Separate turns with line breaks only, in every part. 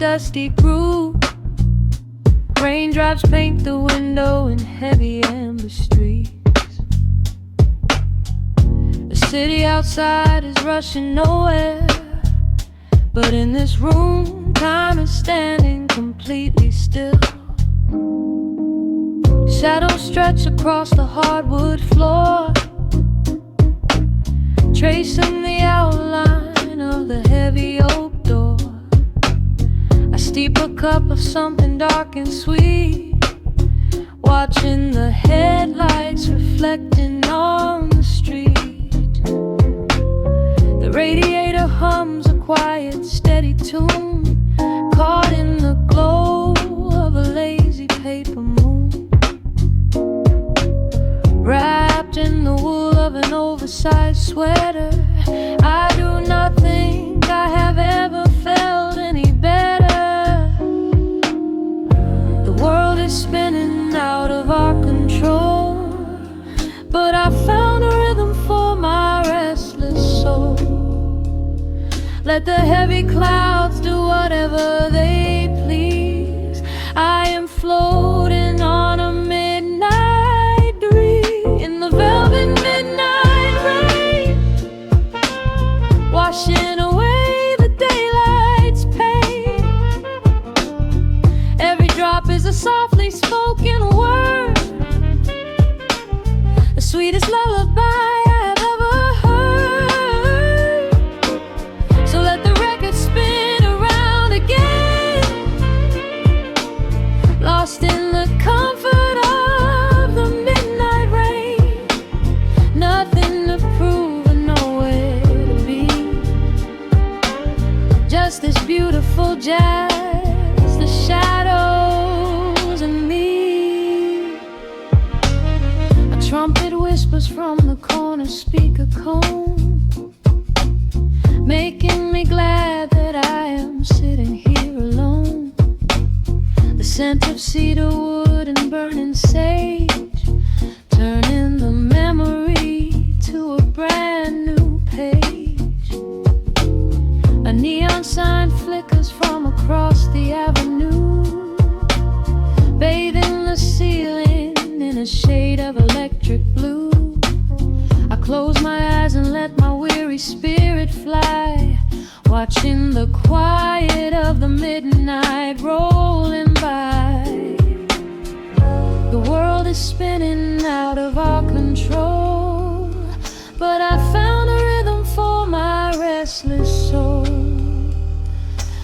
dusty groove. Raindrops paint the window in heavy amber streaks. The city outside is rushing nowhere, but in this room, time is standing completely still. Shadows stretch across the hardwood floor, tracing the outline of the heavy oak door. I steep a cup of something dark and sweet, watching the headlights reflecting on the street. The radiator hums a quiet, steady tune, caught in the glow of a lazy paper moon. Wrapped in the wool of an oversized sweater, I do not think I have ever felt any better. The world is spinning out of our control, but I found a rhythm for my restless soul. Let the heavy clouds do whatever they please. I am floating on a midnight breeze in the velvet midnight rain, washing away the daylight's pain. Every drop is a softly spoken word, the sweetest lullaby I have ever heard. So let the record spin around again, lost in the comfort of the midnight rain. Nothing to prove and nowhere to be, just this beautiful jazz, the shadows and me. A trumpet whispers from the corner speaker cone, making me glad that I am sitting here alone. The scent of cedar wood and burning sage, turning the memory to a brand new page. A neon sign flickers from across the avenue, bathing the ceiling in a shade of electric blue. I close my eyes and let my weary spirit fly, watching the quiet of the midnight rolling by. The world is spinning out of our control, but I found a rhythm for my restless soul.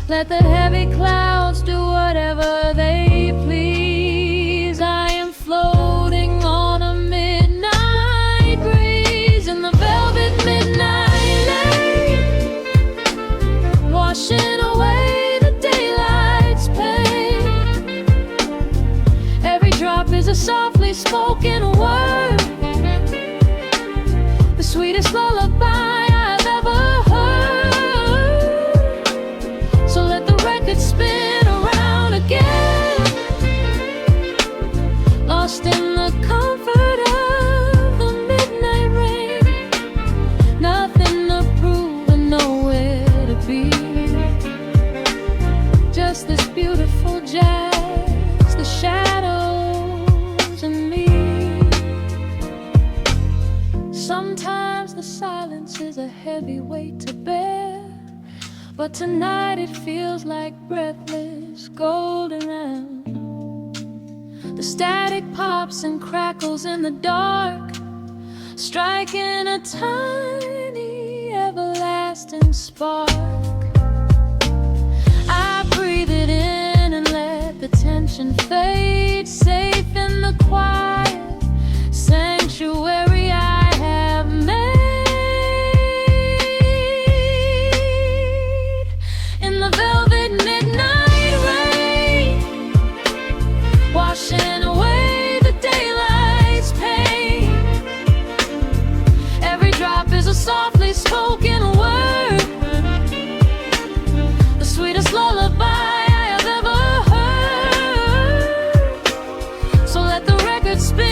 Let the heavy clouds do whatever they please. I am floating on a midnight breeze in the velvet midnight lane, washing away the daylight's pain. Every drop is a softly spoken word, the sweetest lullaby I've ever heard. So let the record spin around again, lost in the comfort of the midnight rain. Nothing to prove and nowhere to be, just this beautiful jazz, the shadows and me. Sometimes the silence is a heavy weight to bear, but tonight it feels like breathless golden round. The static pops and crackles in the dark, striking a tiny everlasting spark. I breathe it in and let the tension fade, safe in the quiet sanctuary I have made. In the velvet midnight rain, washing away the daylight's pain. Every drop is a softly spoken word, the sweetest lullaby I have ever heard. So let the record spin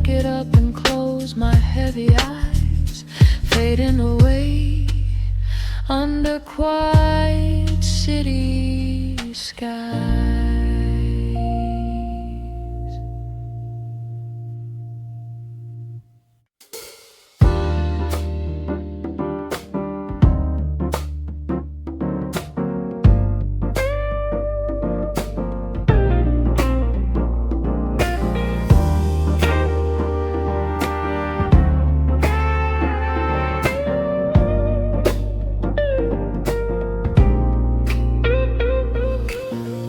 blanket up and close my heavy eyes, fading away under quiet city skies.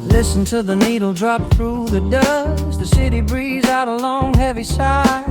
Listen to the needle drop through the dust. The city breeze out a long heavy sigh.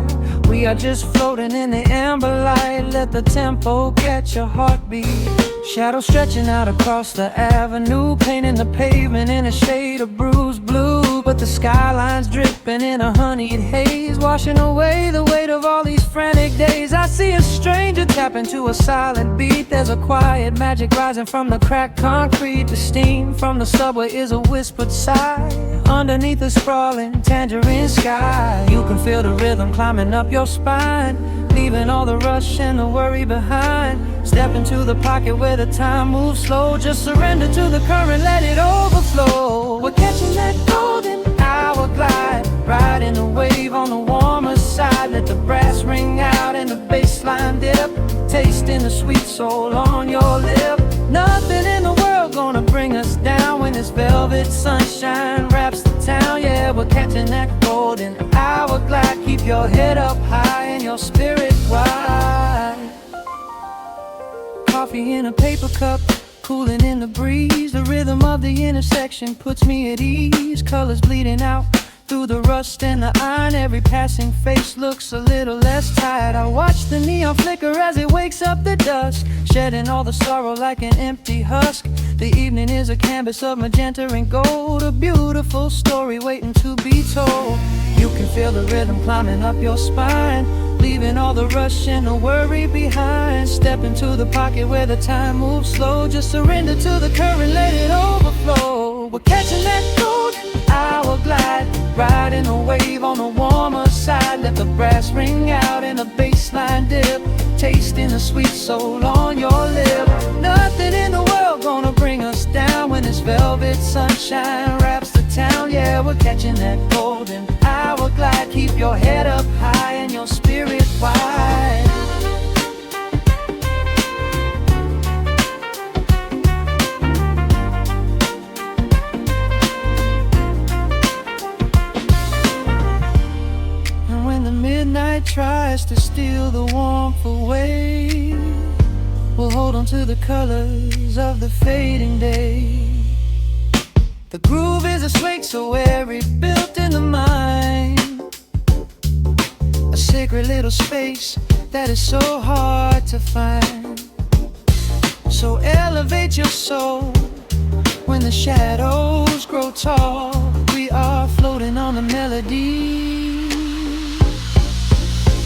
We are just floating in the amber light. Let the tempo catch your heartbeat. Shadows stretching out across the avenue, painting the pavement in a shade of bruised blue. But the skyline's dripping in a honeyed haze, washing away the weight of all these frantic days. I see a stranger tap into a silent beat. There's a quiet magic rising from the cracked concrete. The steam from the subway is a whispered sigh underneath the sprawling tangerine sky. You can feel the rhythm climbing up your spine, leaving all the rush and the worry behind. Step into the pocket where the time moves slow. Just surrender to the current, let it overflow. We're catching that golden hour glide, riding a wave on the warmer side. Let the brass ring out and the bass line dip, tasting the sweet soul on your lip. Nothing in the world gonna bring us down when this velvet sunshine wraps the town. Yeah, we're catching that golden hour glide. Keep your head up high and your spirit wide. Coffee in a paper cup, cooling in the breeze. The rhythm of the intersection puts me at ease. Colors bleeding out through the rust and the iron. Every passing face looks a little less tired. I watch the neon flicker as it wakes up the dusk, shedding all the sorrow like an empty husk. The evening is a canvas of magenta and gold, a beautiful story waiting to be told. You can feel the rhythm climbing up your spine, leaving all the rush and the worry behind. Step into the pocket where the time moves slow. Just surrender to the current, let it overflow. We're catching that golden hour glide, riding a wave on the warmer side. Let the brass ring out and the bass line dip, tasting the sweet soul on your lip. Nothing in the world gonna bring us down when this velvet sunshine wraps the town. Yeah, we're catching that golden hour glide. Keep your head up high and your spirit wide. And when the midnight tries to steal the warmth away, we'll hold on to the colors of the fading day. The groove is a swing so airy, built in the mind, a sacred little space that is so hard to find. So elevate your soul when the shadows grow tall. We are floating on the melody,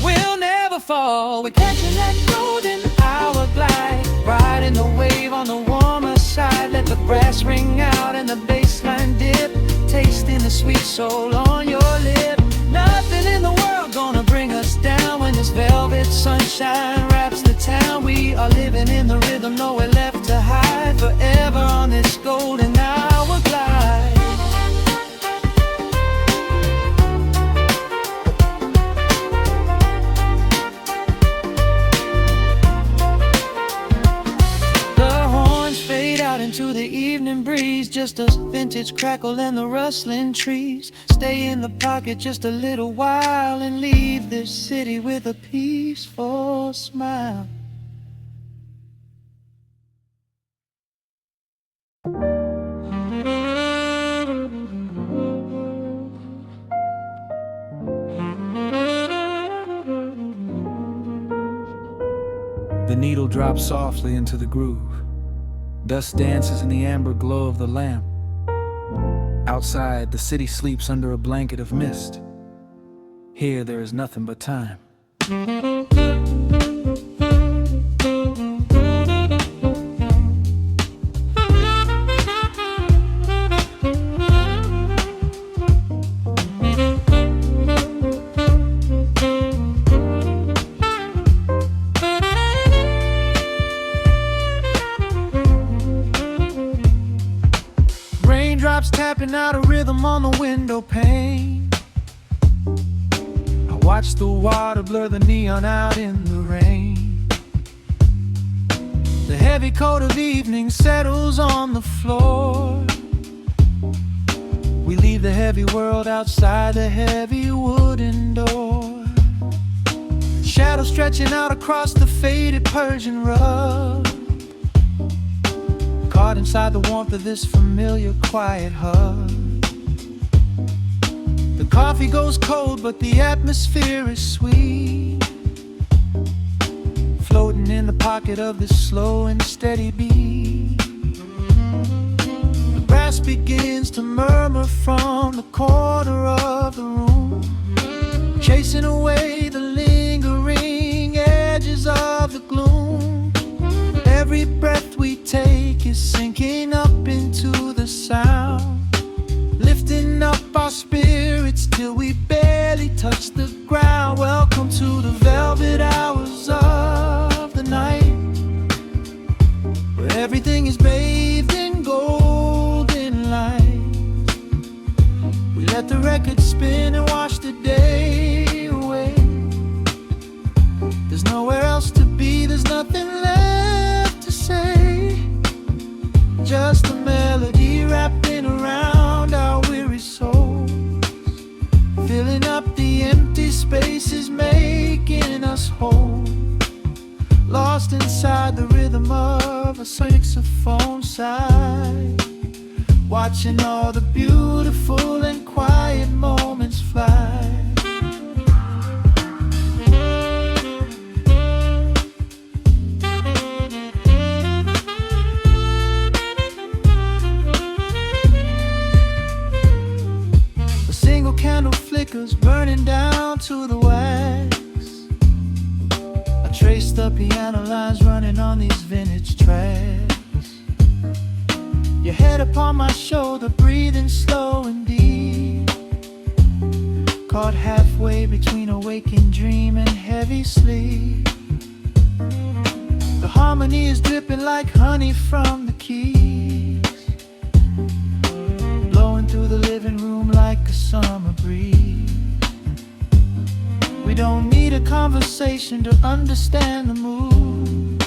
we'll never fall. We're catching that golden hour glide, riding the wave on the warmer side. Let the brass ring out and the bass line dip, tasting the sweet soul on your lip. Nothing in the world gonna bring us down when this velvet sunshine wraps the town. We are living in the rhythm, nowhere left to hide, forever on this golden hour glide. Into the evening breeze, just a vintage crackle and the rustling trees. Stay in the pocket just a little while and leave this city with a peaceful smile.
The needle drops softly into the groove. Dust dances in the amber glow of the lamp. Outside, the city sleeps under a blanket of mist. Here, there is nothing but time. rain. I watch the water blur the neon out in the rain. The heavy coat of evening settles on the floor. We leave the heavy world outside the heavy wooden door. Shadow stretching out across the faded Persian rug, caught inside the warmth of this familiar quiet hug. The coffee goes cold, but the atmosphere is sweet, floating in the pocket of this slow and steady beat. The brass begins to murmur from the corner of the room, chasing away the lingering edges of the gloom. Every breath we take is sinking up into the sound, lifting up our spirits till we barely touch the ground. Welcome to the velvet hours of the night, where everything is bathed in golden light. We let the record spin and wash the day away. There's nowhere else to be, there's nothing left to say. Just a melody wrapping around our weary souls, filling up the empty spaces, making us whole. Lost inside the rhythm of a saxophone sigh, watching all the beautiful and quiet moments fly. A single candle flickers, burning down to the wax. I trace the piano lines running on these vintage tracks. Your head upon my shoulder, breathing slow and deep, caught halfway between a waking dream and heavy sleep. The harmony is dripping like honey from the keys, blowing through the living room like a summer breeze. We don't need a conversation to understand the mood,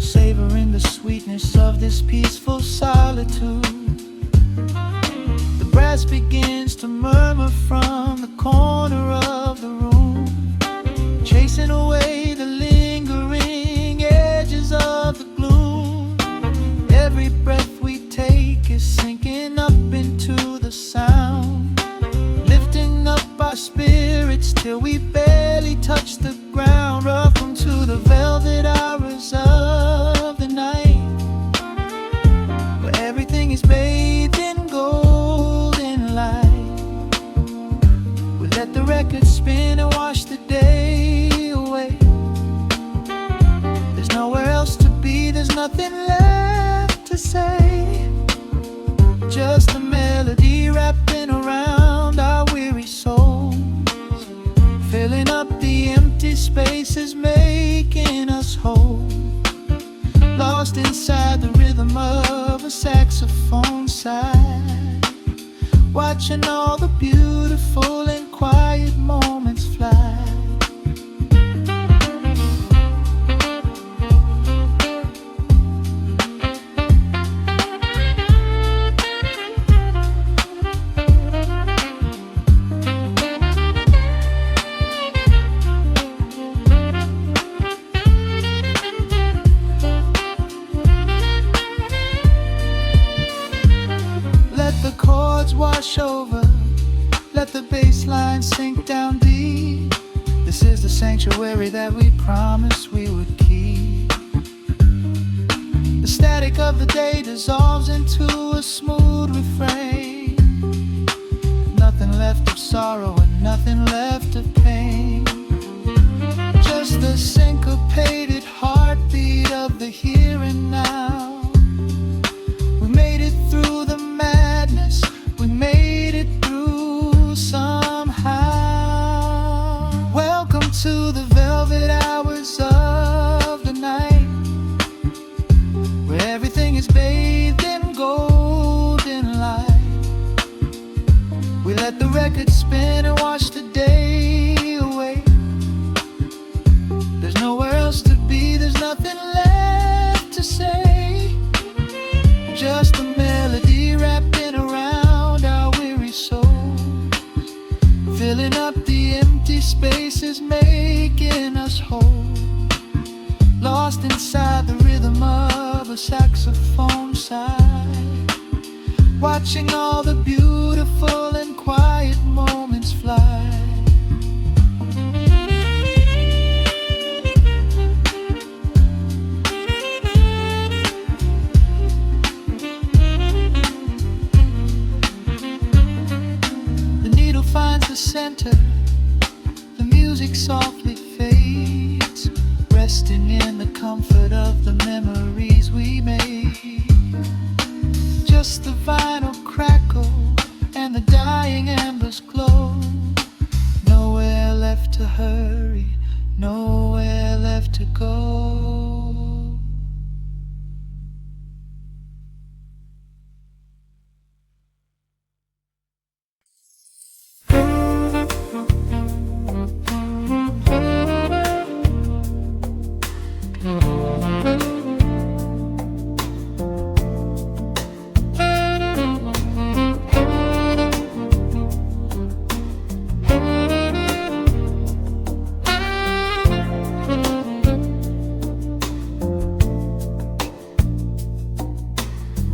savoring the sweetness of this peaceful solitude. The brass begins to murmur from the corner of the room, chasing away the lingering edges of the gloom. Every breath we take is sinking up into the sound, lifting up our spirits till we barely touch the ground. Welcome to the velvet hours of the night, where everything is bathed in golden light. We let the record spin and wash the day away. There's nowhere else to be, there's nothing left to say. Just a melody wrapping around our weary souls, filling up the empty spaces, making us whole. Lost inside the rhythm of a saxophone sigh, watching all the beautiful and quiet moments fly. Wash over, let the bass line sink down deep. This is the sanctuary that we promised we would keep. The static of the day dissolves into a smooth refrain. Nothing left of sorrow and nothing left of pain, just the syncopated heartbeat of the here and now. We made it through the madness, we made it through somehow. Welcome to the velvet hours of the night, where everything is bathed in golden light. We let the record spin and watch the day away. There's nowhere else to be, there's nothing left to say. Just a melody wrapping around our weary souls, filling up the empty spaces, making us whole. Lost inside the rhythm of a saxophone sigh, watching all the beautiful and quiet moments fly. The needle finds the center, the music softly fades, resting in the comfort of the memories we made. Just the vinyl crackle and the dying embers glow. Nowhere left to hurry, nowhere left to go.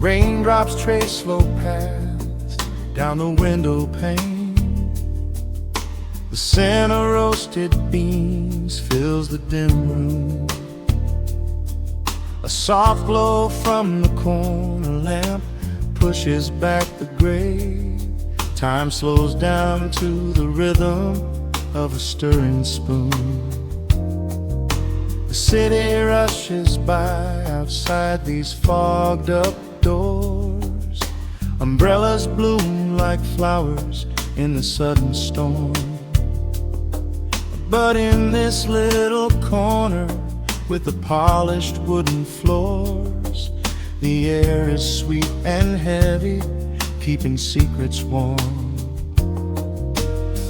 Raindrops trace slow paths down the window pane. The scent of roasted beans fills the dim room. A soft glow from the corner lamp pushes back the gray. Time slows down to the rhythm of a stirring spoon. The city rushes by outside these fogged up doors. Umbrellas bloom like flowers in the sudden storm. But in this little corner with the polished wooden floors, the air is sweet and heavy, keeping secrets warm.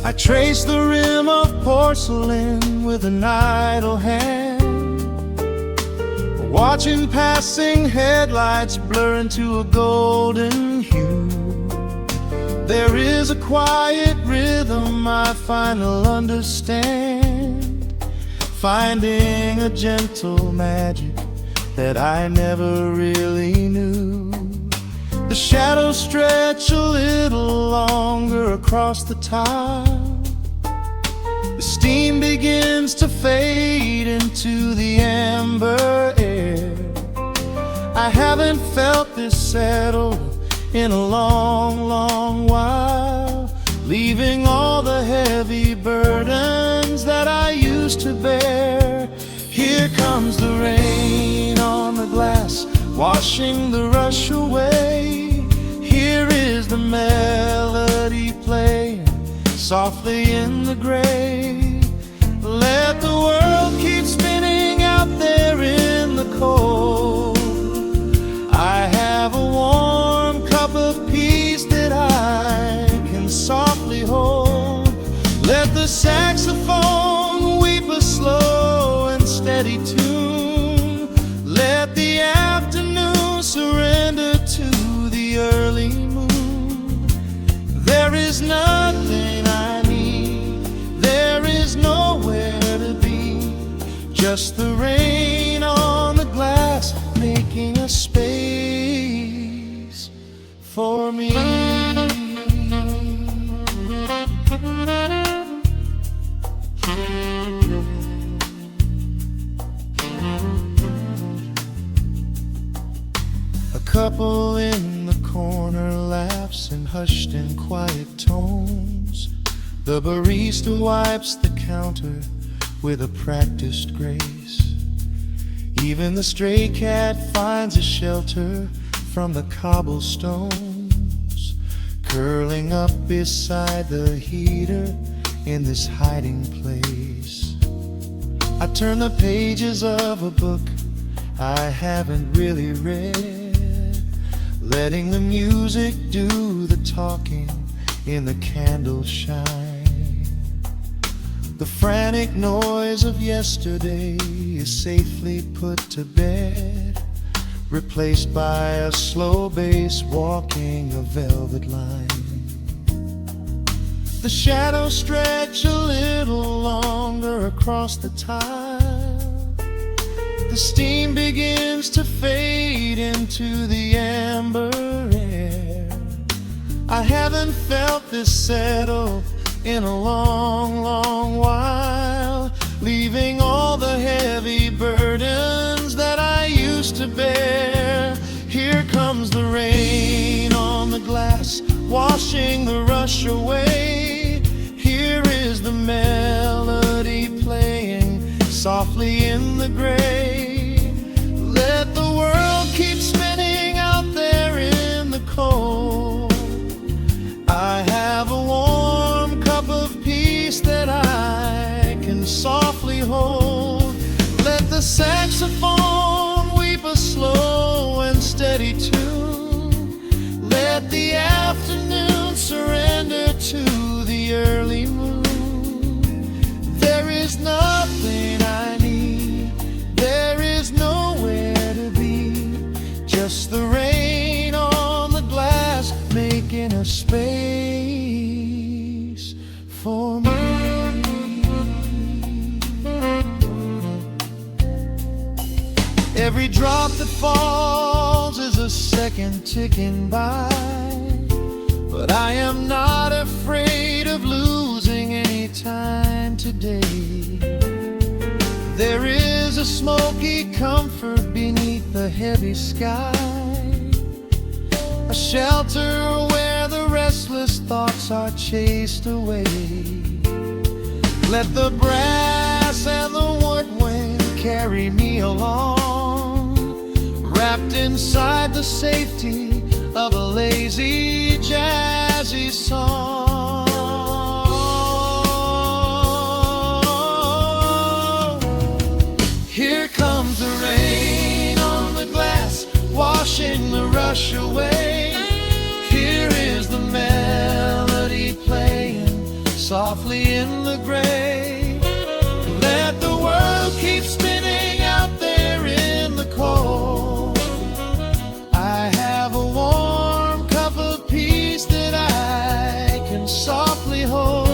I trace the rim of porcelain with an idle hand, watching passing headlights blur into a golden hue. There is a quiet rhythm I finally understand, finding a gentle magic that I never really knew. The shadows stretch a little longer across the tile. The steam begins to fade into the amber air. I haven't felt this settled in a long, long while, leaving all the heavy burdens that I used to bear. Here comes the rain on the glass, washing the rush away. Here is the melody playing softly in the gray. Let the world keep spinning out there in the cold. I have a warm cup of peace that I can softly hold. Let the saxophone weep a slow and steady tune. Let the afternoon surrender to the early moon. There is nothing I need, there is nowhere to be, just the rain on the glass making a space for me. A couple in the corner laughs in hushed and quiet tones. The barista wipes the counter with a practiced grace. Even the stray cat finds a shelter from the cobblestones, curling up beside the heater in this hiding place. I turn the pages of a book I haven't really read, letting the music do the talking in the candle shine. The frantic noise of yesterday is safely put to bed, replaced by a slow bass walking a velvet line. The shadows stretch a little longer across the tile. The steam begins to fade into the amber air. I haven't felt this settle in a long, long while, leaving all the heavy burdens that I used to bear. Here comes the rain on the glass, washing the rush away. Here is the melody playing softly in the gray. Let the world keep spinning out there in the cold. I have a warm cup of peace that I can softly hold. Let the saxophone weep a slow and steady tune. Let the afternoon surrender to the early moon. There is nothing I need, there is nowhere to be, just the rain on the glass making a space for me. Every drop that falls is a second ticking by, but I am not afraid of losing any time today. There is a smoky comfort beneath the heavy sky, a shelter where the restless thoughts are chased away. Let the brass and the woodwind carry me along, wrapped inside the safety of a lazy, jazzy song. Here comes the rain on the glass, washing the rush away. Here is the melody playing softly in the gray. Let the world keep spinning out there in the cold. I have a warm cup of peace that I can softly hold.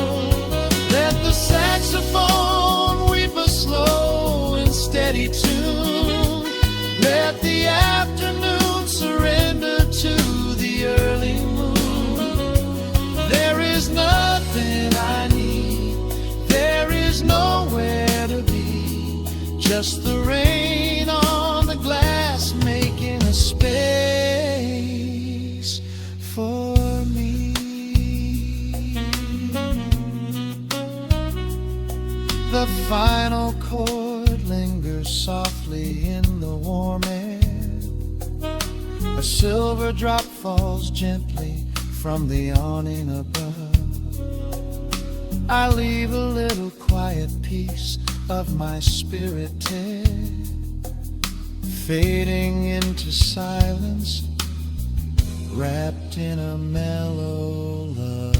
Let the saxophone weep a slow and steady tune. Let the afternoon surrender to the early moon. There is nothing I need, there is nowhere to be, just the rain on the glass making a space for me. The final chord lingers softly in the warm air. A silver drop falls gently from the awning above. I leave a little quiet piece of my spirit tear, fading into silence, wrapped in a mellow love.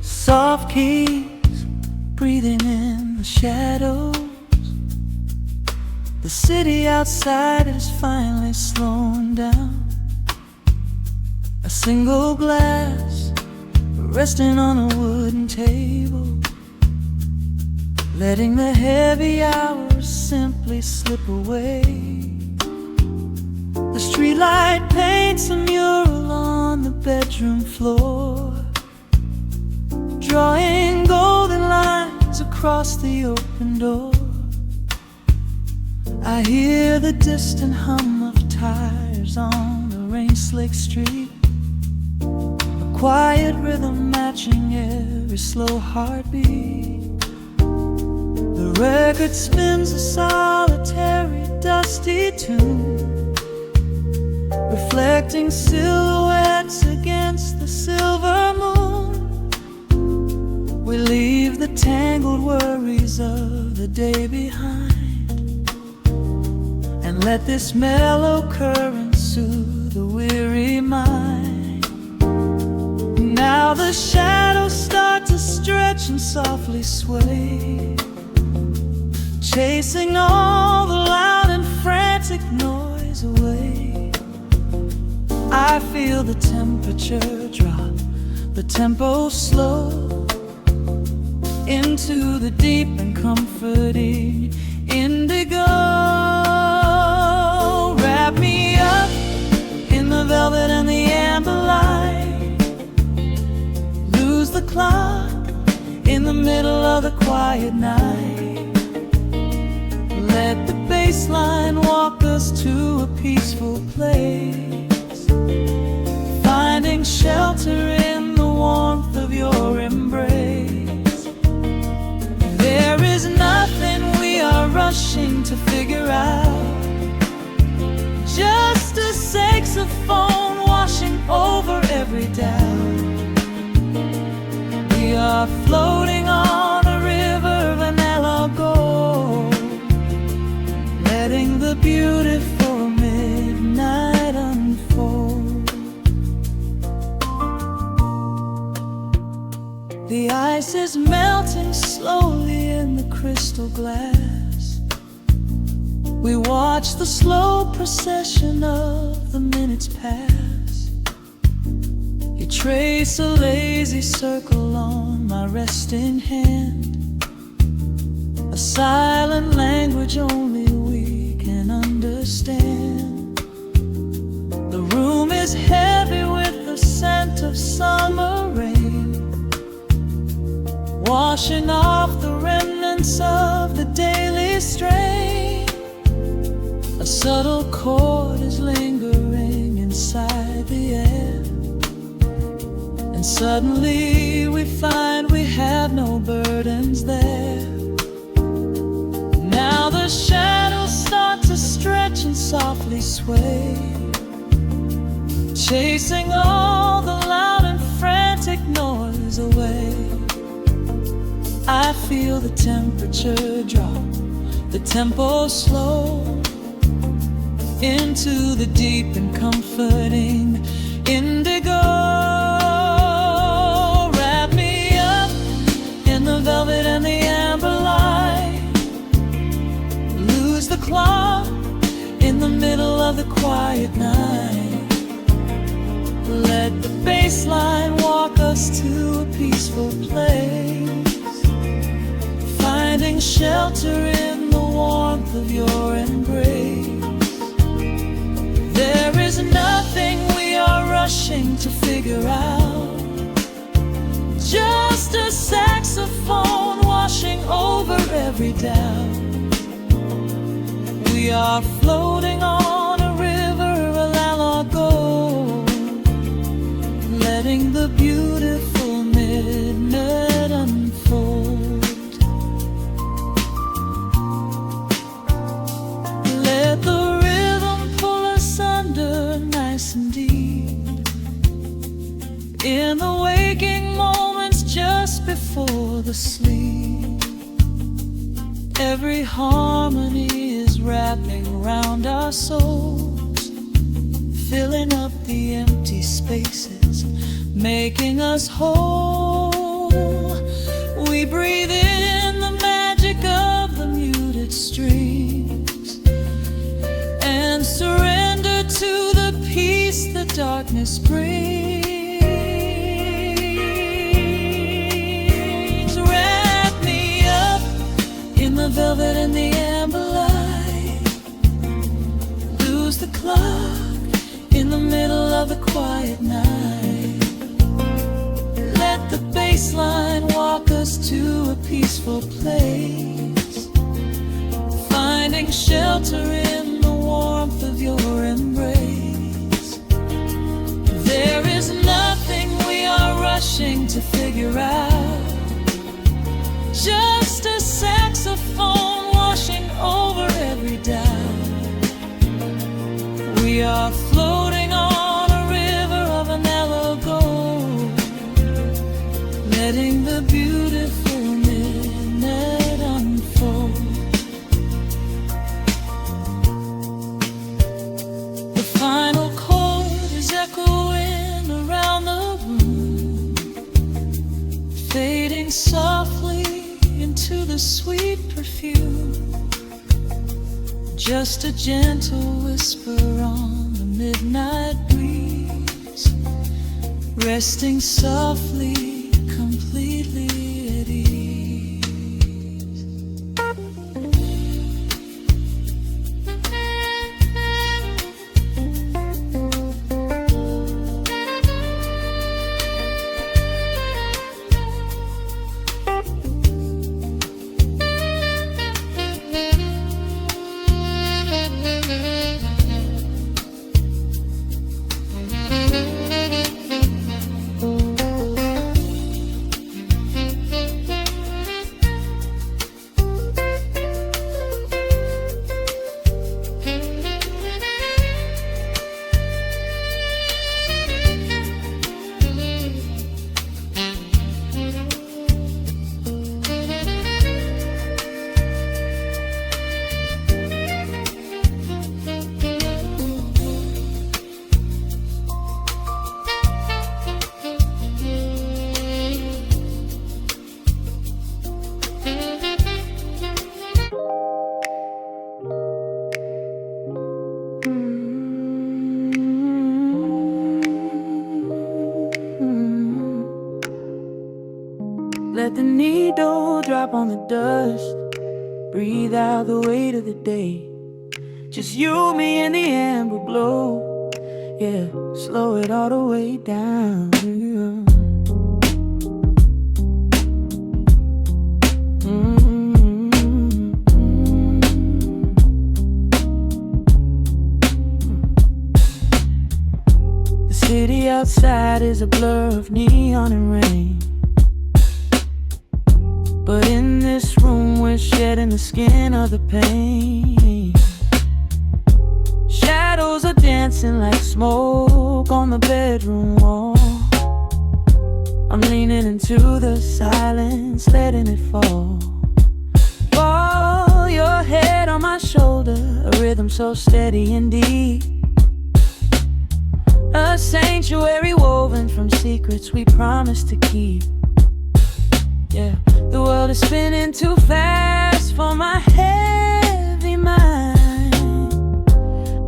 Soft keys breathing in the shadows. The city outside is finally slowing down. A single glass resting on a wooden table, letting the heavy hours simply slip away. The streetlight paints a mural on the bedroom floor. drawing golden lines across the open door. I hear the distant hum of tires on the rain-slicked street, a quiet rhythm matching every slow heartbeat. The record spins a solitary, dusty tune, reflecting silhouettes against the silver moon. We leave the tangled worries of the day behind, and let this mellow current soothe the weary mind. Now the shadows start to stretch and softly sway, chasing all the loud and frantic noise away. I feel the temperature drop, the tempo slow, into the deep and comforting indigo. Wrap me up in the velvet and the amber light, lose the clock in the middle of the quiet night. Let the bass line walk us to a peaceful place, finding shelter in the warmth of your embrace. There is nothing we are rushing to figure out, just a saxophone washing over every doubt. We are floating on a river vanilla gold, letting the beautiful midnight unfold. The ice is melting slowly in the crystal glass. We watch the slow procession of the minutes pass. You trace a lazy circle on my resting hand, a silent language only we can understand. The room is heavy with the scent of summer rain, washing off the remnants of the daily strain. A subtle chord is lingering inside the air, and suddenly we find we have no burdens there. Now the shadows start to stretch and softly sway, chasing all the loud and frantic noise away. I feel the temperature drop, the tempo slow, into the deep and comforting indigo. Wrap me up in the velvet and the amber light, lose the clock in the middle of the quiet night. Let the bass line walk us to a peaceful place, finding shelter in the warmth of your embrace. There is nothing we are rushing to figure out, just a saxophone washing over every doubt. We are floating on a river, a la gold, letting the beautiful midnight unfold. Let the rhythm pull us under nice and deep, in the waking moments just before the sleep. Every harmony is wrapping around our souls, filling up the empty spaces, making us whole. We breathe in the magic of the muted strings, and surrender to the peace the darkness brings. Wrap me up in the velvet and the amber light, lose the clock in the middle of the quiet night. Let the bass line
peaceful place, finding shelter in the warmth of your embrace. There is nothing we are rushing to figure out, just a saxophone washing over every doubt. We are floating on a river of a mellow gold, letting the beautiful minute unfold. The final chord is echoing around the room, fading softly into the sweet perfume. Just a gentle whisper on the midnight breeze, resting softly, completely at ease.
Let the needle drop on the dust, breathe out the weight of the day. Just you, me, and the amber glow. Yeah, slow it all the way down. The city outside is a blur of neon and rain, but in this room we're shedding the skin of the pain. Shadows are dancing like smoke on the bedroom wall. I'm leaning into the silence, letting it fall. Fall, your head on my shoulder, a rhythm so steady and deep. A sanctuary woven from secrets we promised to keep. Yeah, the world is spinning too fast for my heavy mind,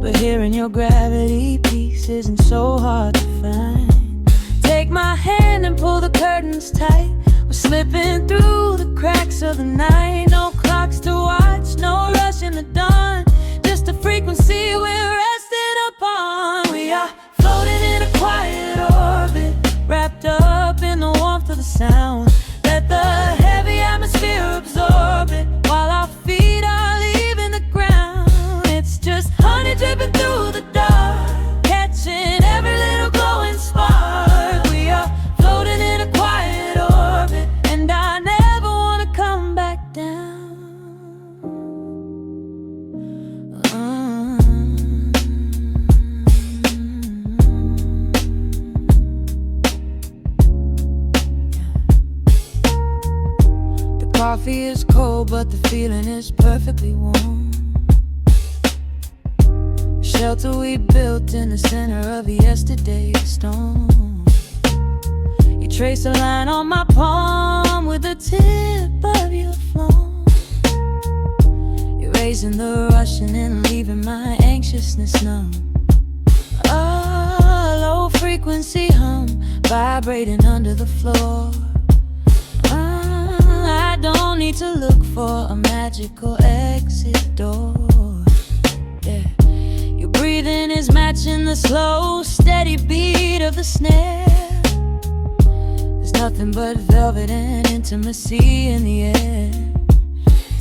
but hearing your gravity piece isn't so hard to find. Take my hand and pull the curtains tight. We're slipping through the cracks of the night. No clocks to watch, no rush in the dawn, just a frequency we're resting upon. We are floating in a quiet orbit, wrapped up in the warmth of the sound. Let the heavy atmosphere absorb it, while our feet are leaving the ground. It's just honey dripping through the dark, catching every little glowing spark. We are floating in a quiet orbit, and I never want to come back down. Coffee is cold, but the feeling is perfectly warm. Shelter we built in the center of yesterday's storm. You trace a line on my palm with the tip of your phone, erasing the rushing and leaving my anxiousness numb. A low frequency hum vibrating under the floor. I don't need to look for a magical exit door. Yeah, your breathing is matching the slow, steady beat of the snare. There's
nothing but velvet and intimacy in the air.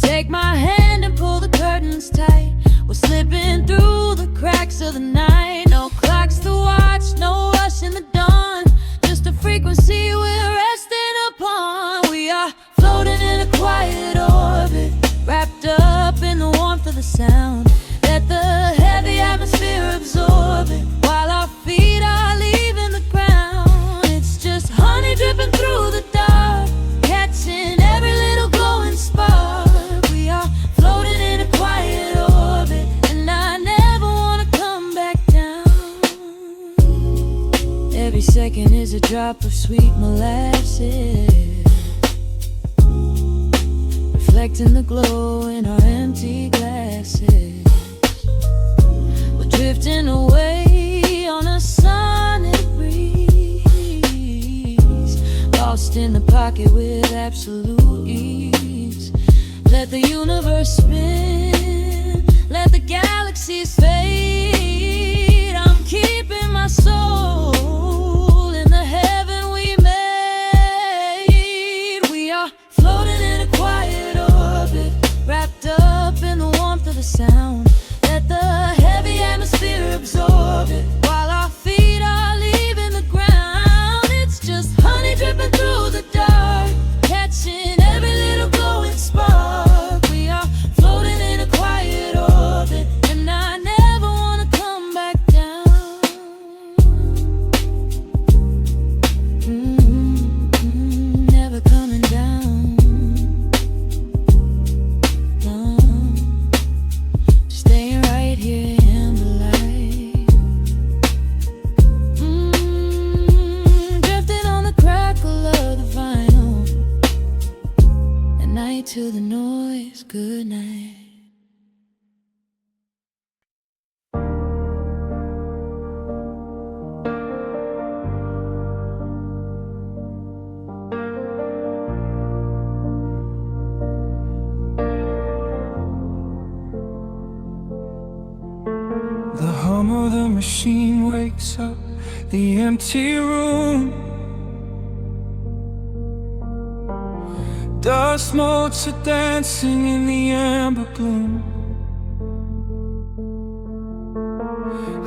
Take my hand and pull the curtains tight. We're slipping through the cracks of the night. No clocks to watch, no rush in the dawn. Just a frequency we're resting upon. We are floating in a quiet orbit, wrapped up in the warmth of the sound. Let the heavy atmosphere absorb it, while our feet are leaving the ground. It's just honey dripping through the dark, catching every little glowing spark. We are floating in a quiet orbit, and I never wanna come back down. Every second is a drop of sweet molasses, reflecting the glow in our empty glasses. We're drifting away on a sonic breeze, lost in the pocket with absolute ease. Let the universe spin, let the galaxies fade. I'm keeping my soul in the heaven we made. We are floating in a quiet orbit, wrapped up in the warmth of the sound. Let the heavy atmosphere absorb it, while our feet are leaving the ground. It's just honey dripping through the dark, catching every little glowing spark. We are floating in a quiet orbit, and I never wanna come back down. Never coming down. No, staying right here in the light. Drifting on the crackle of the vinyl. At night to the noise, good night.
The hum of the machine wakes up the empty room. Dust motes are dancing in the amber gloom.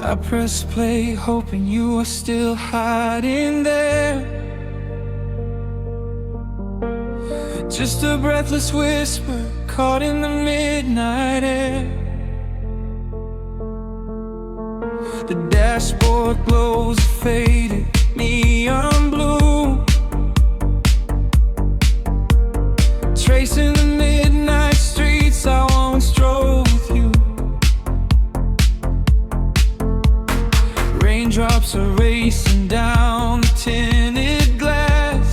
I press play, hoping you are still hiding there. Just a breathless whisper caught in the midnight air. The dashboard glows a faded neon blue, tracing the midnight streets I once drove with you. Raindrops are racing down the tinted glass,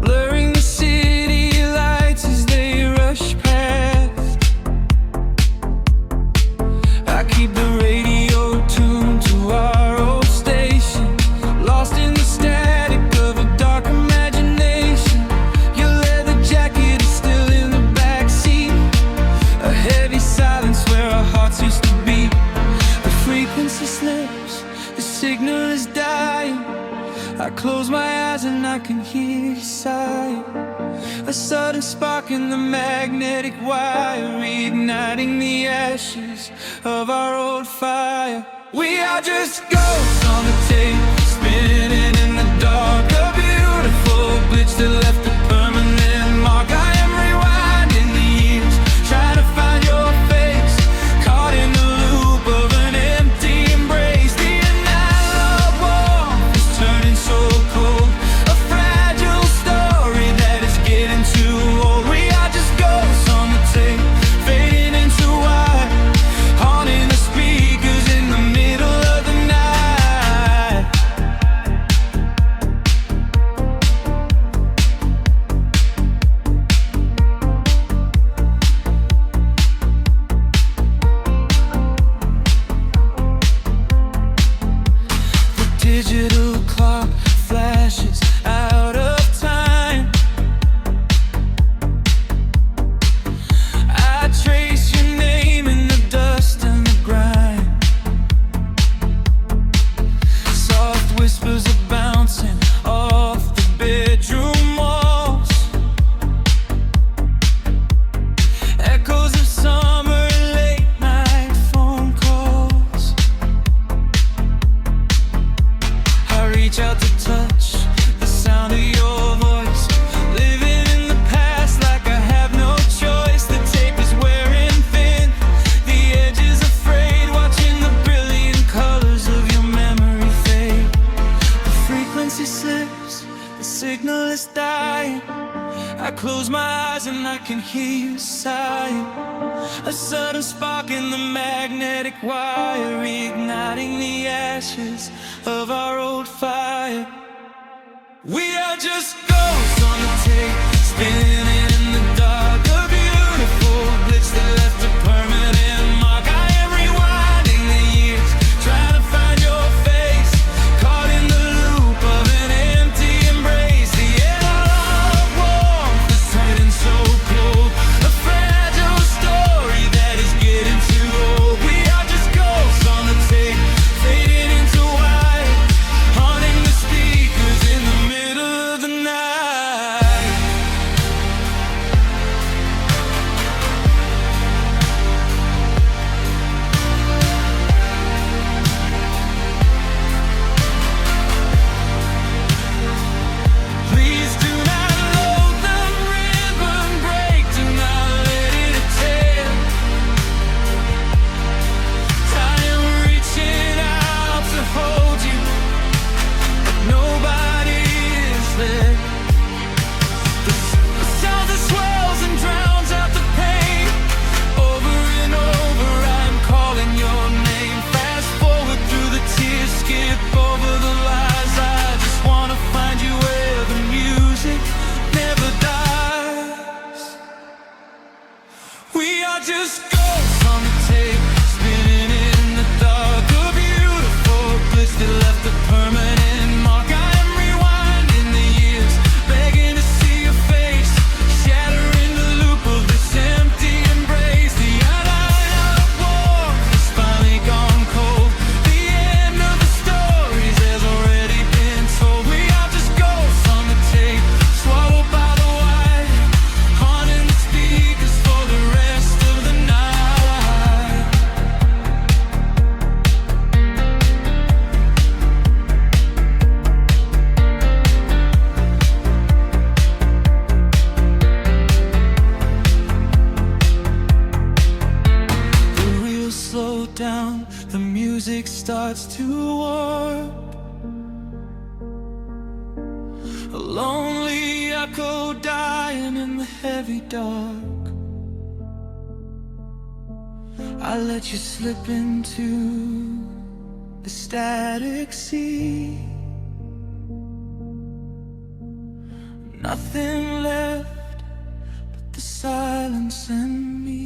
blurring the city lights as they rush past. I keep the radio tuned to our old station, lost in the static of a dark imagination. Your leather jacket is still in the backseat, a heavy silence where our hearts used to beat. The frequency slips, the signal is dying. I close my eyes and I can hear you sigh. A sudden spark in the magnetic wire, reigniting the ashes of our old fire. We are just ghosts on the tape, spinning in the dark. A beautiful glitch that left a permanent mark. I am rewinding the years, trying to find your face, caught in the loop of an empty embrace. The analog warmth is turning so cold, a fragile story that is getting too old. We are just ghosts on the tape, fading into white, haunting the speakers in the middle of the night.
slips, the signal is dying. I close my eyes and I can hear you sighing. A sudden spark in the magnetic wire, igniting the ashes of our old fire. We are just ghosts on the tape, spinning in the dark. A beautiful glitch that left a permanent mark. I am rewinding the years, trying to find your face, caught in the loop of an empty embrace. The air warm, the sun so cold, a fragile story that is getting too old. We are just ghosts on the tape, fading into white, haunting the speakers in the middle of the night. Please do not load the ribbon break, do not let it tear. I am reaching out to hold you, but nobody is there. The sound that swells and drowns out the pain. Over and over I'm calling your name. Fast forward through the tears, skip over the lies. I just wanna find you where the music never dies. We are just ghosts on the tape, spinning in the dark. A beautiful glitch that left a permanent mark. I am rewinding the years, begging to see your face, shattering the loop of this empty embrace. The outline of war has finally gone cold. The end of the stories has already been told. We are just ghosts on the tape, swallowed by the wire, haunting the speakers for the rest of the night. The wheels slow down, the music starts to warp. A lonely echo dying in the heavy dark. I let you slip into the static sea. Nothing left but the silence and me.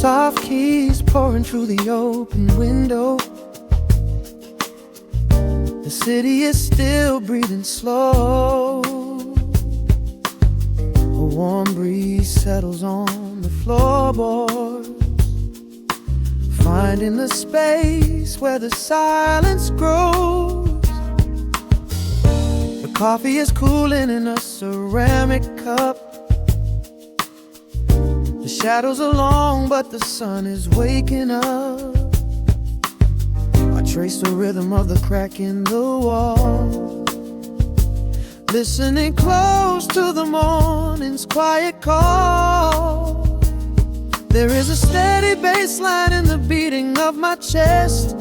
Soft keys pouring through the open window. The city is still breathing slow. A warm breeze settles on the floorboards, finding the space where the silence grows. The coffee is cooling in a ceramic cup. The shadows are long, but the sun is waking up. I trace the rhythm of the crack in the wall, listening close to the morning's quiet call. There is a steady bass line in the beating of my chest,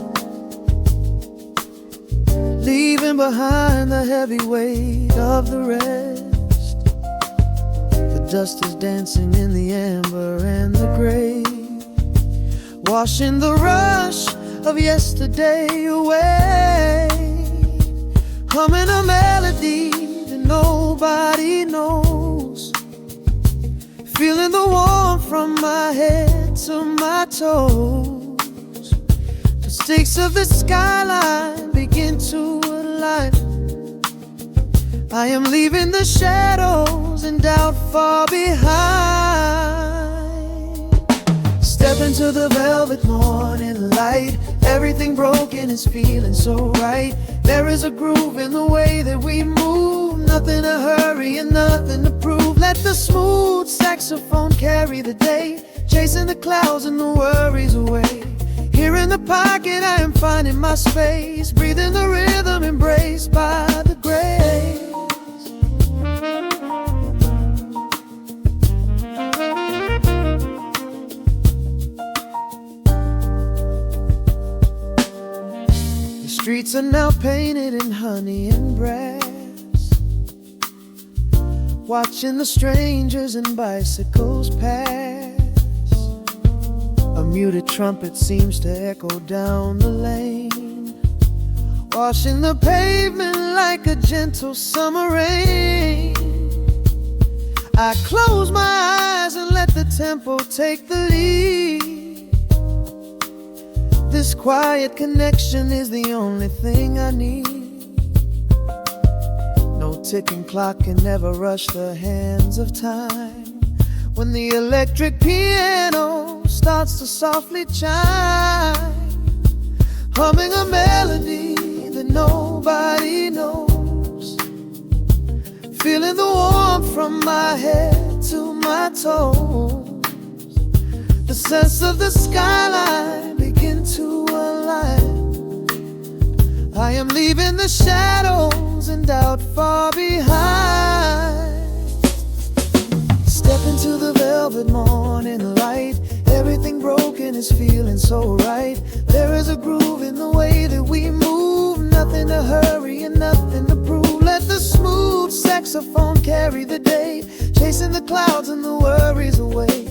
leaving behind the heavy weight of the rest. The dust is dancing in the amber and the gray, washing the rush of yesterday away. Humming a melody that nobody knows, feeling the warmth from my head to my toes. The stakes of the skyline begin to align. I am leaving the shadows and doubt far behind. Step into the velvet morning light. Everything broken is feeling so right. There is a groove in the way that we move
Nothing to hurry and nothing to prove. Let the smooth saxophone carry the day, chasing the clouds and the worries away. Here in the pocket I am finding my space, breathing the rhythm embraced by the grace. The streets are now painted in honey and brass, watching the strangers and bicycles pass. A muted trumpet seems to echo down the lane, washing the pavement like a gentle summer rain. I close my eyes and let the tempo take the lead. This quiet connection is the only thing I need. No ticking clock can ever rush the hands of time. When the electric piano starts to softly chime, humming a melody that nobody knows, feeling the warmth from my head to my toes. The sense of the skyline begin to align. I am leaving the shadows and doubt far behind. Step into the velvet morning light. Everything broken is feeling so right. There is a groove in the way that we move. Nothing to hurry and nothing to prove. Let the smooth saxophone carry the day, chasing the clouds and the worries away.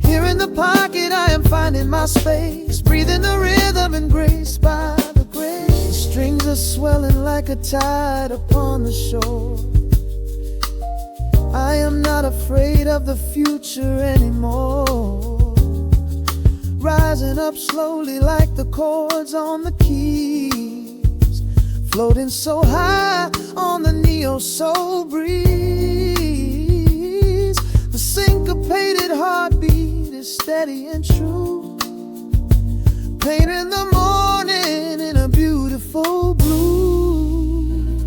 Here in the pocket I am finding my space, breathing the rhythm and grace by the grace. The strings are swelling like a tide upon the shore. I am not afraid of the future anymore. Rising up slowly like the chords on the keys, floating so high on the neo-soul breeze. The syncopated heartbeat is steady and true, painting the morning in a beautiful blue.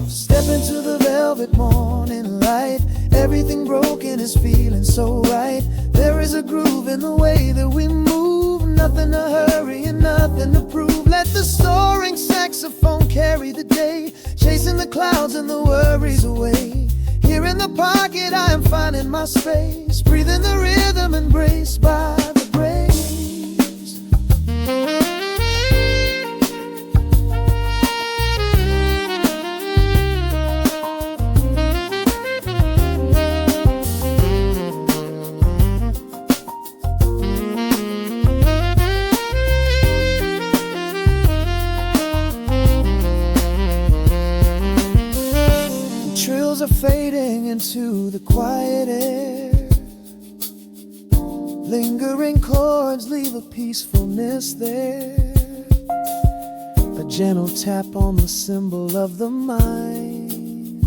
Step into the velvet morning light. Everything broken is feeling so right. There is a groove in the way that we move. Nothing to hurry and nothing to prove. Let the soaring saxophone carry the day, chasing the clouds and the worries away. Here in the pocket I am finding my space, breathing the rhythm embraced by the grace. Are fading into the quiet air. Lingering chords leave a peacefulness there. A gentle tap on the cymbal of the mind,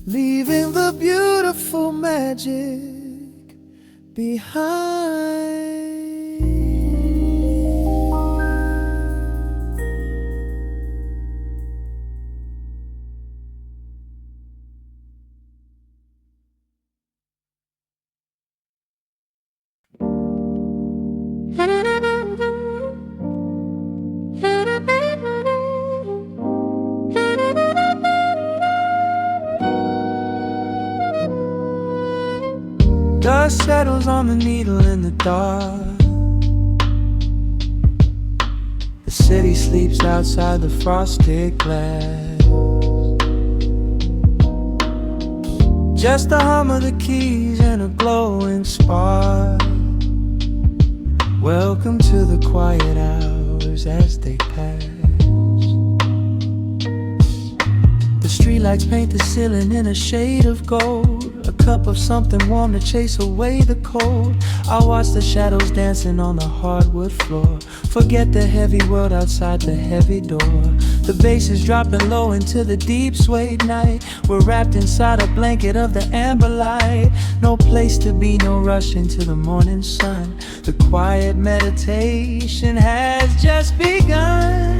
leaving the beautiful magic behind.
Dust settles on the needle in the dark. The city sleeps outside the frosted glass. Just the hum of the keys and a glowing spark. Welcome to the quiet hours as they pass. The streetlights paint the ceiling in a shade of gold. A cup of something warm to chase away the cold. I watch the shadows dancing on the hardwood floor. Forget the heavy world outside the heavy door. The bass is dropping low into the deep suede night. We're wrapped inside a blanket of the amber light. No place to be, no rush into the morning sun. The quiet meditation has just begun.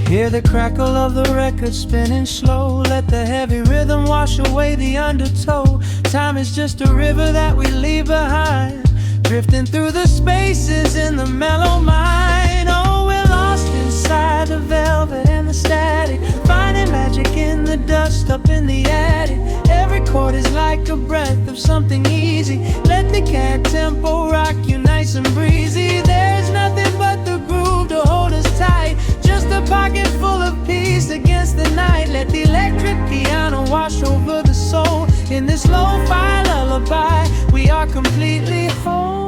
Hear the crackle of the record spinning slow. Let the heavy rhythm wash away the undertow. Time is just a river that we leave behind, drifting through the spaces in the mellow mind. Oh, we're lost inside the velvet and the static, finding magic in the dust up in the attic. Every chord is like a breath of something easy. Let the cat tempo rock you nice and breezy. There's nothing but the groove to hold us tight, just a pocket full of peace against the night. Let the electric piano wash over the soul. In this lo-fi lullaby, we are completely whole.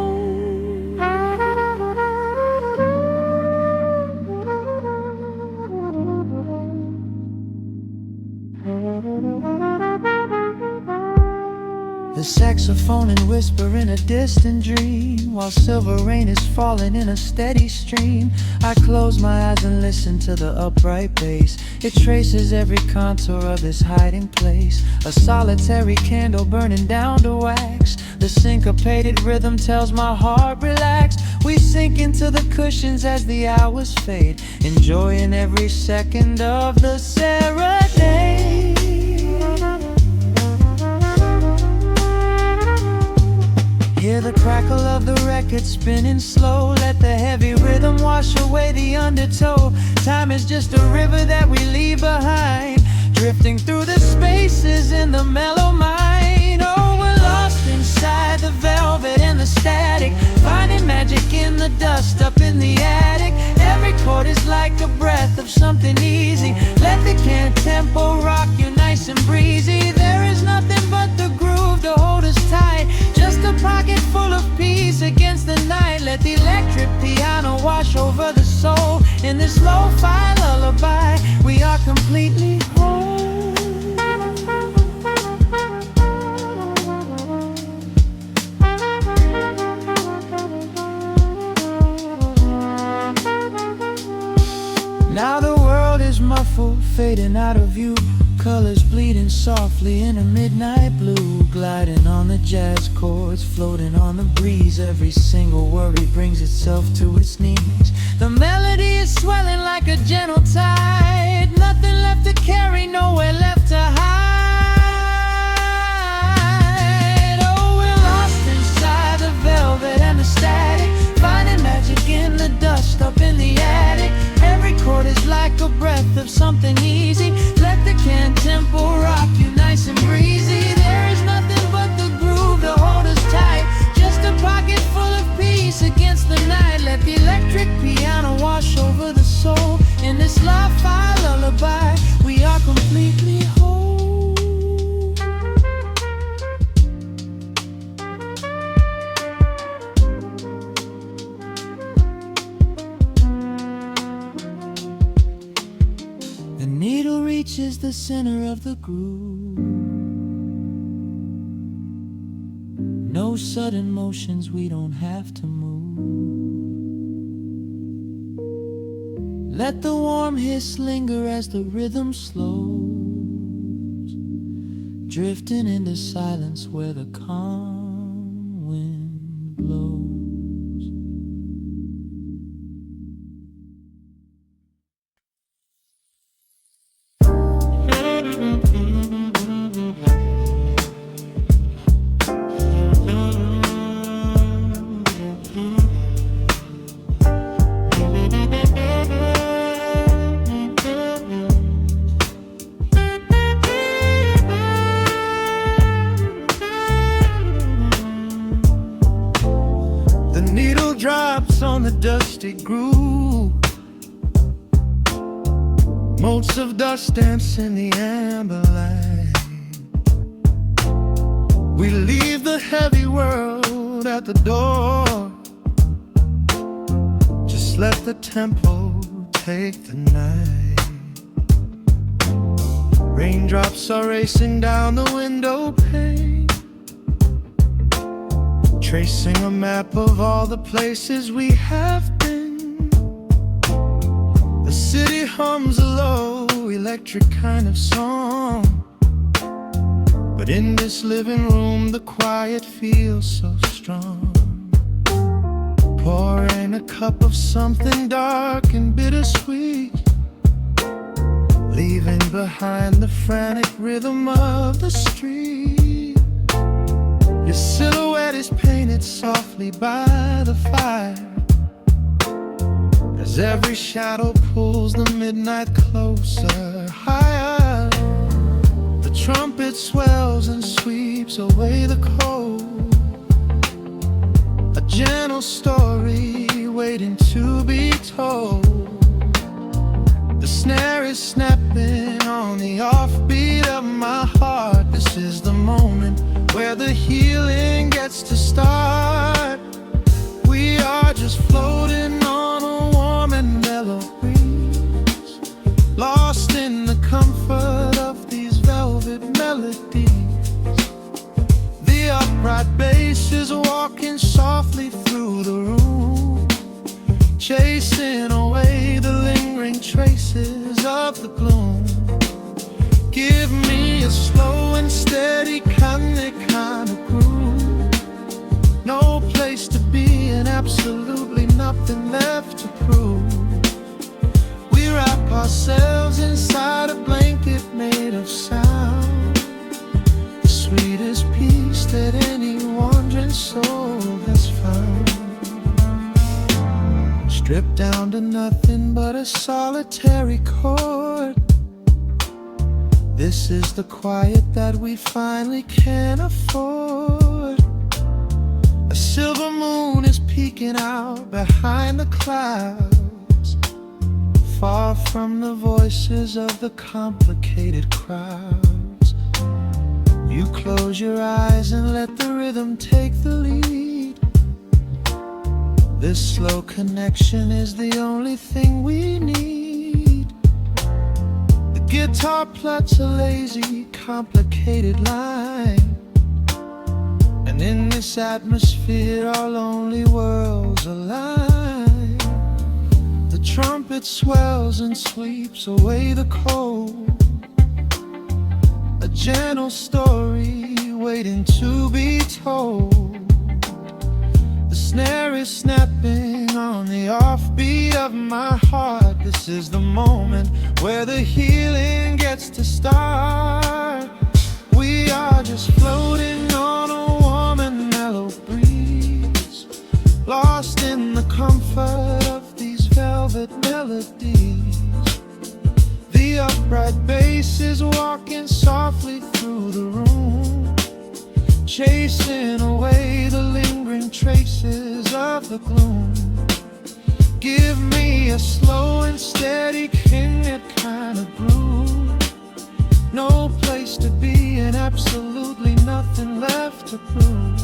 The saxophone and whisper in a distant dream, while silver rain is falling in a steady stream. I close my eyes and listen to the upright bass. It traces every contour of this hiding place. A solitary candle burning down to wax. The syncopated rhythm tells my heart relax. We sink into the cushions as the hours fade, enjoying every second of the serenade. Hear the crackle of the record spinning slow. Let the heavy rhythm wash away the undertow. Time is just a river that we leave behind, drifting through the spaces in the mellow mind. Oh, we're lost inside the velvet and the static, finding magic in the dust up in the attic. Every chord is like a breath of something easy. Let the can tempo rock you nice and breezy. There is nothing but the groove to hold us tight, just a pocket full of peace against the night. Let the electric piano wash over the soul. In this lo-fi lullaby, we are completely whole. Now the world is muffled, fading out of view. Colors bleeding softly in a midnight blue, gliding on the jazz chords, floating on the breeze. Every single worry brings itself to its knees. The melody is swelling like a gentle tide, nothing left to carry, nowhere left to hide. Oh, we're lost inside the velvet and the static, finding magic in the dust up in the attic. Every chord is like a breath of something easy. Let the can tempo rock you nice and breezy. There is nothing but the groove to hold us tight, just a pocket full of peace against the night. Let the electric piano wash over the soul. In this lo-fi lullaby, we are completely whole. The needle reaches the center of the groove. No sudden motions, we don't have to move. Let the warm hiss linger as the rhythm slows, drifting into silence where the calm wind blows.
Drops on the dusty groove, motes of dust dance in the amber light. We leave the heavy world at the door, just let the tempo take the night. Raindrops are racing down the window pane, tracing a map of all the places we have been. The city hums a low, electric kind of song, but in this living room the quiet feels so strong. Pouring a cup of something dark and bittersweet,
behind the frantic rhythm of the street. Your silhouette is painted softly by the fire, as every shadow pulls the midnight closer, higher. The trumpet swells and sweeps away the cold, a gentle story waiting to be told. The snare is snapping on the offbeat of my heart. This is the moment where the healing gets to start. We are just floating on a warm and mellow breeze, lost in the comfort of these velvet melodies. The upright bass is walking softly through the room, chasing away the lingering traces of the gloom. Give me a slow and steady kind of groove, no place to be and absolutely nothing left to prove. We wrap ourselves inside a blanket made of sound, the sweetest peace that any wandering soul has found. Stripped down to nothing but a solitary chord, this is the quiet that we finally can afford. A silver moon is peeking out behind the clouds, far from the voices of the complicated crowds. You close your eyes and let the rhythm take the lead. This slow connection is the only thing we need. The guitar plucks a lazy, complicated line, and in this atmosphere our lonely worlds align. The trumpet swells and sweeps away the cold, a gentle story waiting to be told. The snare is snapping on the offbeat of my heart. This is the moment where the healing gets to start. We are just floating on a warm and mellow breeze, lost in the comfort of these velvet melodies. The upright bass is walking softly through the room, chasing away the lingering traces of the gloom. Give me a slow and steady kind of groove, no place to be and absolutely nothing left to prove.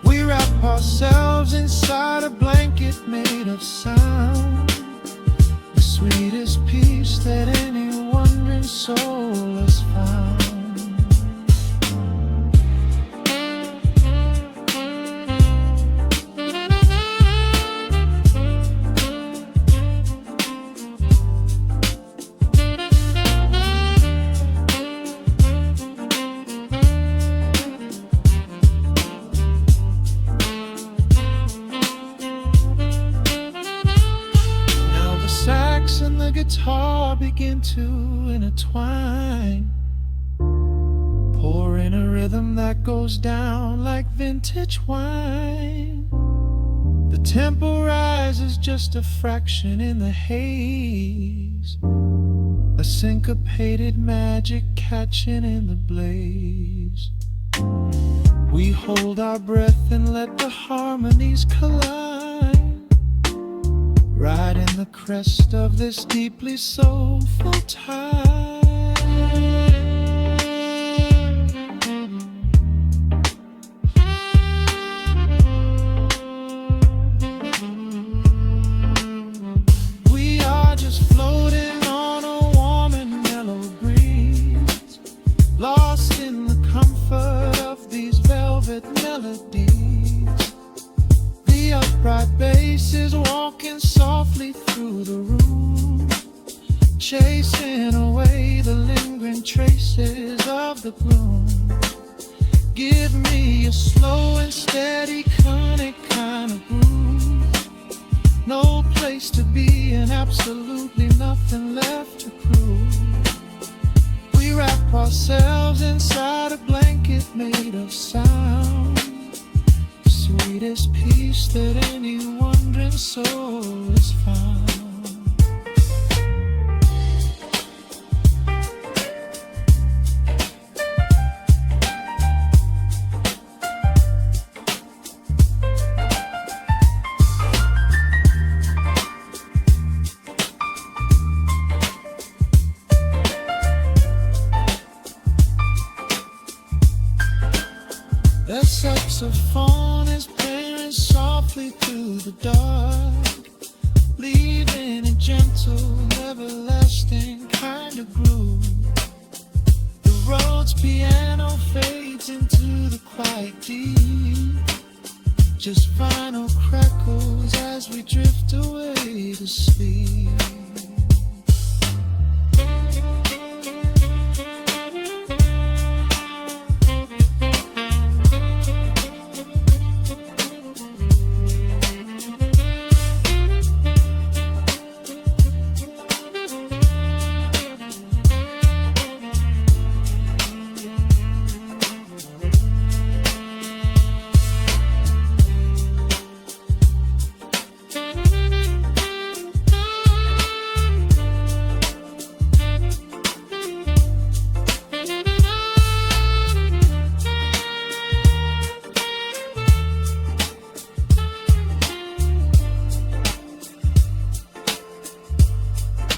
We wrap ourselves inside a blanket made of sound, the sweetest peace that any wandering soul has found. And the guitar begin to intertwine, pouring a rhythm that goes down like vintage wine. The tempo rises just a fraction in the haze, a syncopated magic catching in the blaze. We hold our breath and let the harmonies collide, riding the crest of this deeply soulful tide. We are just floating on a warm and mellow breeze, lost in the comfort of these velvet melodies. The upright bass is walking softly through the room, chasing away the lingering traces of the gloom. Give me a slow and steady kind of groove, no place to be and absolutely nothing left to prove. ourselves inside a blanket made of sound. Sweetest peace that any wandering soul has found. The saxophone is playing softly through the dark, leaving a gentle, everlasting kind of groove. The road's piano fades into the quiet deep, just final crackles as we drift away to sleep.